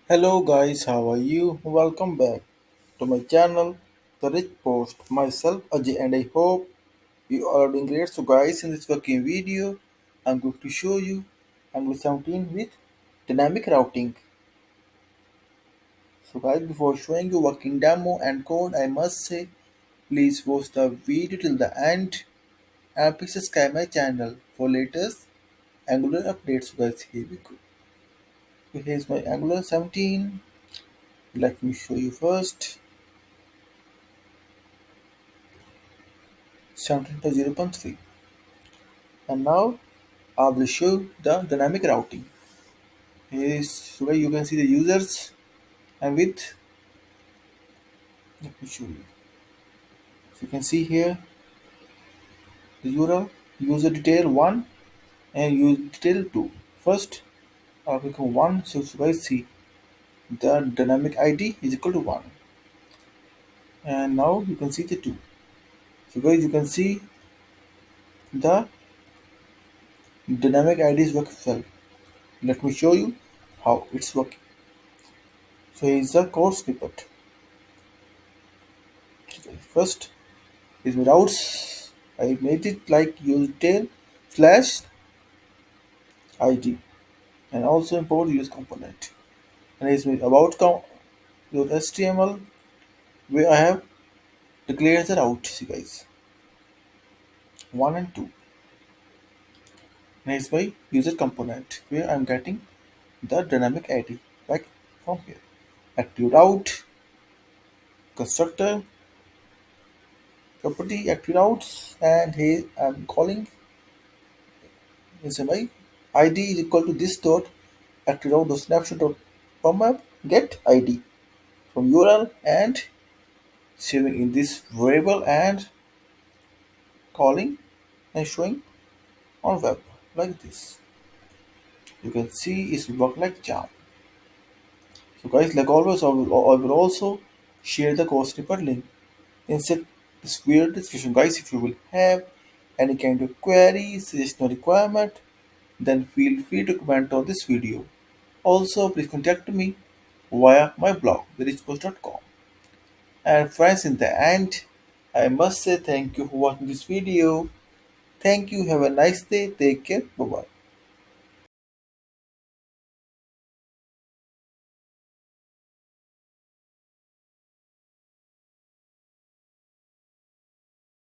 Hello guys, how are you? Welcome back to my channel, The Rich Post. Myself Ajay and I hope you all are doing great. So guys, in this working video, I'm going to show you Angular 17 with dynamic routing. So guys, before showing you working demo and code, I must say, please watch the video till the end and please subscribe my channel for latest Angular updates. So guys, here we go. So here's my Angular 17. Let me show you first. 17.0.3. And now I will show the dynamic routing. Here is where you can see the users and with let me show you. So you can see here the URL user detail 1 and user detail 2. First I'll click on 1 so you guys see the dynamic ID is equal to 1 and now you can see the 2. So guys you can see the dynamic ID is working well. Let me show you how it's working. So here is the code snippet. First is my routes. I made it like useDetail slash id and also import use component. And is my about your HTML where I have declared the route. See guys, one and two. And is my user component where I'm getting the dynamic ID like from here. Active route constructor property active routes and here I'm calling is my id is equal to this dot active route dot snapshot dot pubmap get id from URL and saving in this variable and calling and showing on web like this. You can see it's work like charm. So guys, like always, I will also share the code snippet link inside this video description. Guys, if you will have any kind of query, suggestion or requirement, then feel free to comment on this video. Also, please contact me via my blog, therichpost.com. And friends, in the end, I must say thank you for watching this video. Thank you. Have a nice day. Take care. Bye bye.